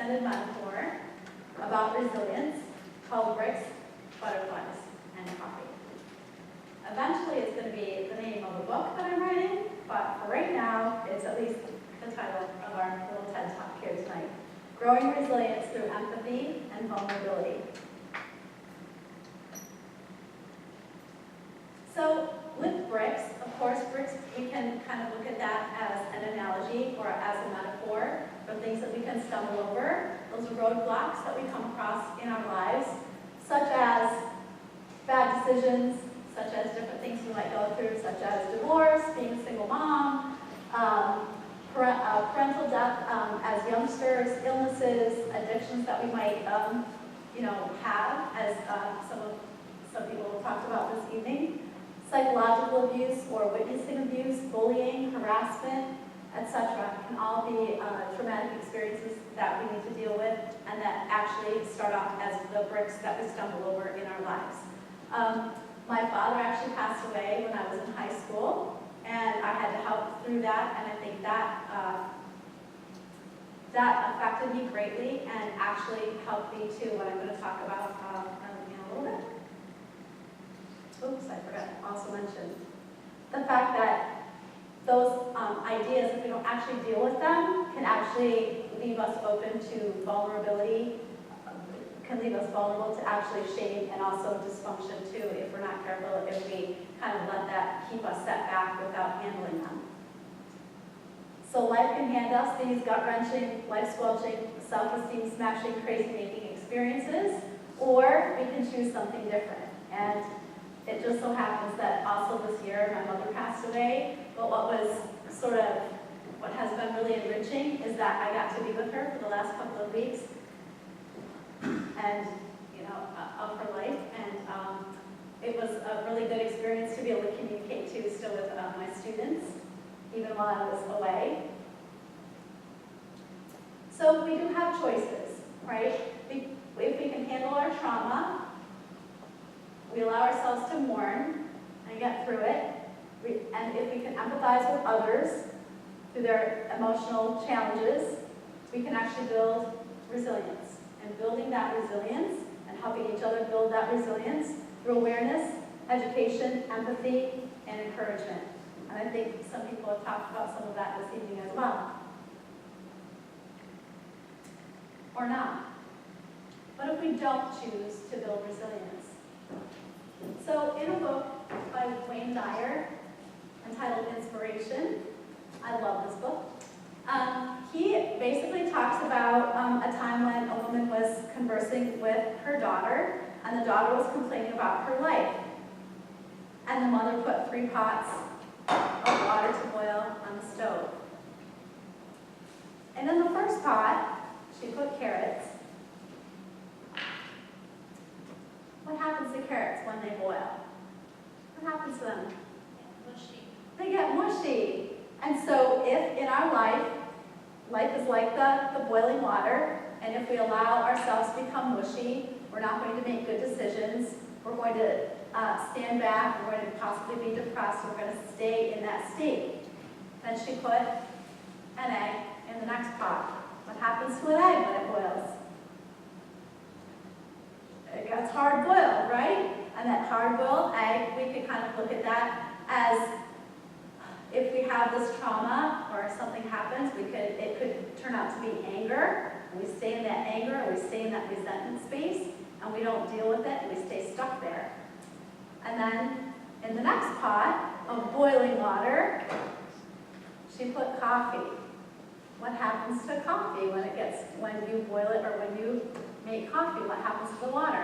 extended metaphor about resilience called Bricks, Butterflies, and Coffee. Eventually, it's going to be the name of a book that I'm writing, but for right now, it's at least the title of our little TED Talk here tonight. Growing Resilience Through Empathy and Vulnerability. So with bricks, of course, bricks, we can kind of look at that as an analogy or as a metaphor for things that we can stumble over. Those are roadblocks that we come across in our lives, such as bad decisions, such as different things we might go through, such as divorce, being a single mom, parental death as youngsters, illnesses, addictions that we might have, as some people have talked about this evening, psychological abuse or witnessing abuse, bullying, harassment, etc. can all be traumatic experiences that we need to deal with and that actually start off as the bricks that we stumble over in our lives. My father actually passed away when I was in high school, and I had to help through that, and I think that that affected me greatly and actually helped me too, what I'm going to talk about in a little bit. Oops, I forgot to also mention the fact that those ideas, if we don't actually deal with them, can actually leave us open to vulnerability, can leave us vulnerable to actually shame and also dysfunction too, if we're not careful, if we kind of let that keep us set back without handling them. So life can hand us these gut-wrenching, life-squelching, self-esteem smashing, crazy-making experiences, or we can choose something different. And it just so happens that also this year my mother passed away, but what has been really enriching is that I got to be with her for the last couple of weeks and of her life, and it was a really good experience to be able to communicate too still with my students, even while I was away. So we do have choices, right? If we can handle our trauma, we allow ourselves to mourn and get through it, and if we can empathize with others through their emotional challenges, we can actually build resilience. And building that resilience and helping each other build that resilience through awareness, education, empathy, and encouragement. And I think some people have talked about some of that this evening as well. Or not. What if we don't choose to build resilience? So in a book by Wayne Dyer entitled Inspiration, I love this book, he basically talks about a time when a woman was conversing with her daughter, and the daughter was complaining about her life. And the mother put 3 pots of water to boil on the stove. And in the first pot, she put carrots. What happens to carrots when they boil? What happens to them? Mushy. They get mushy. And so if in our life is like the boiling water, and if we allow ourselves to become mushy, we're not going to make good decisions, we're going to stand back, we're going to possibly be depressed, we're going to stay in that state. Then she put an egg in the next pot. What happens to an egg when it boils? It gets hard-boiled, right? And that hard-boiled egg, we could kind of look at that as if we have this trauma or something happens, it could turn out to be anger, and we stay in that anger, or we stay in that resentment space, and we don't deal with it, and we stay stuck there. And then in the next pot of boiling water, she put coffee. What happens to coffee when you boil it, or when you make coffee? What happens to the water?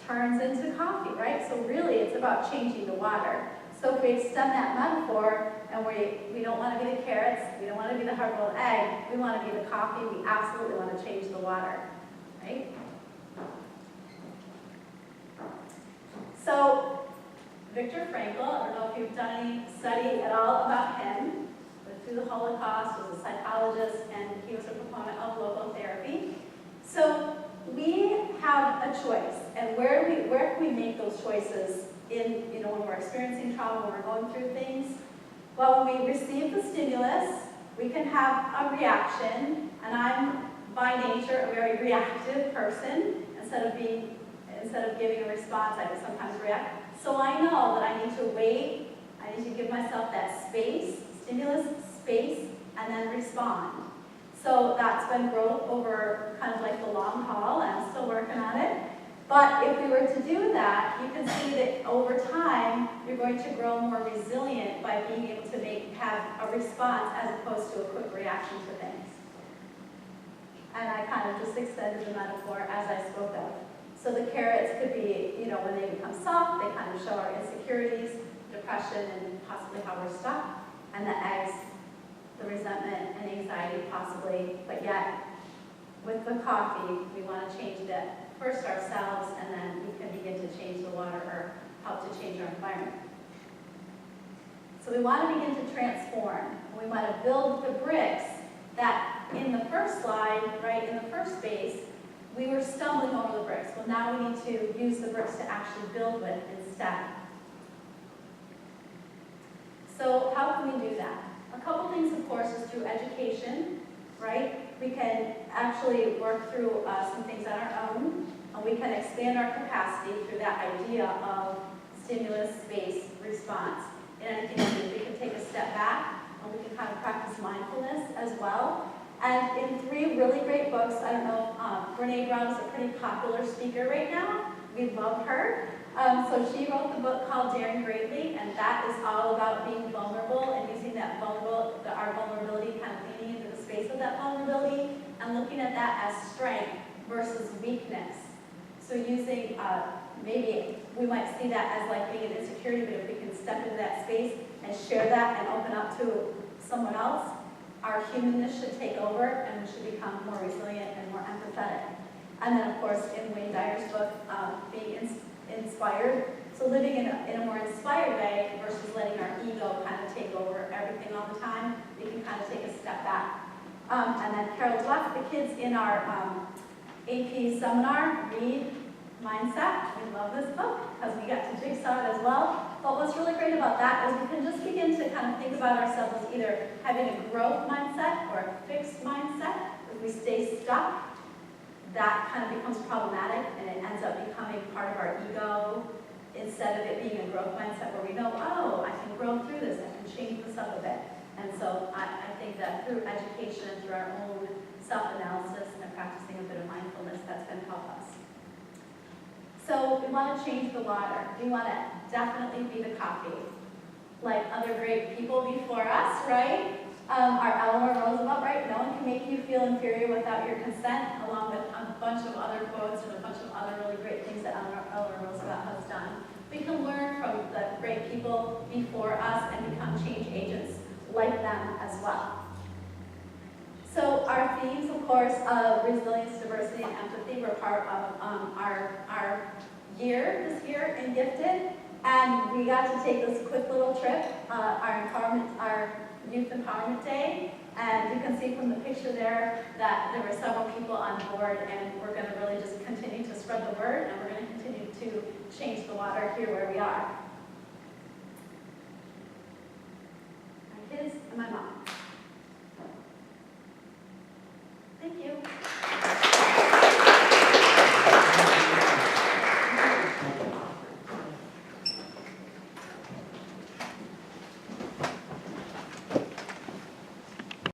Turns into coffee, right? So really it's about changing the water. So if we extend that metaphor, and we don't want to be the carrots, we don't want to be the hard-boiled egg, we want to be the coffee, we absolutely want to change the water, right? So Viktor Frankl, I don't know if you've done any study at all about him, but through the Holocaust, was a psychologist, and he was a proponent of logotherapy. So we have a choice, and where can we make those choices when we're experiencing trauma, when we're going through things? Well, when we receive the stimulus, we can have a reaction And I'm, by nature, a very reactive person. Instead of giving a response, I would sometimes react. So I know that I need to wait, I need to give myself that space, stimulus, space, and then respond. So that's been growth over kind of like the long haul, and I'm still working on it. But if we were to do that, you can see that over time, you're going to grow more resilient by being able to have a response as opposed to a quick reaction to things. And I kind of just extended the metaphor as I spoke of. So the carrots could be, you know, when they become soft, they kind of show our insecurities, depression, and possibly how we're stuck. And the eggs, the resentment and anxiety possibly, but yet with the coffee, we want to change that first ourselves, and then we can begin to change the water or help to change our environment. So we want to begin to transform. We want to build the bricks that in the first slide, right, in the first space, we were stumbling over the bricks. Well, now we need to use the bricks to actually build with instead. So how can we do that? A couple things, of course, is through education, right? We can actually work through some things on our own, and we can expand our capacity through that idea of stimulus, space, response. In anything we can take a step back, and we can kind of practice mindfulness as well. And in 3 really great books, I don't know, Brene Brown is a pretty popular speaker right now. We love her. So she wrote the book called Daring Greatly, and that is all about being vulnerable and using that our vulnerability, kind of leaning into the space of that vulnerability, and looking at that as strength versus weakness. So using, maybe we might see that as like being an insecurity, but if we can step into that space and share that and open up to someone else, our humanness should take over, and we should become more resilient and more empathetic. And then, of course, in Wayne Dyer's book, being inspired. So living in a more inspired way versus letting our ego kind of take over everything all the time, we can kind of take a step back. And then Carol Dweck, the kids in our AP seminar, read Mindset. We love this book because we got to jigsaw it as well. But what's really great about that is we can just begin to kind of think about ourselves as either having a growth mindset or a fixed mindset. If we stay stuck, that kind of becomes problematic, and it ends up becoming part of our ego instead of it being a growth mindset where we know, oh, I can grow through this, I can change this up a bit. And so I think that through education and through our own self-analysis and practicing a bit of mindfulness, that's going to help us. So we want to change the water. We want to definitely be the coffee. Like other great people before us, right? Our Eleanor Roosevelt, right? No one can make you feel inferior without your consent, along with a bunch of other quotes and a bunch of other really great things that Eleanor Roosevelt has done. We can learn from the great people before us and become change agents like them as well. So our themes, of course, of resilience, diversity, and empathy were part of our year this year in Gifted. And we got to take this quick little trip, our Youth Empowerment Day, and you can see from the picture there that there were several people on board, and we're going to really just continue to spread the word, and we're going to continue to change the water here where we are.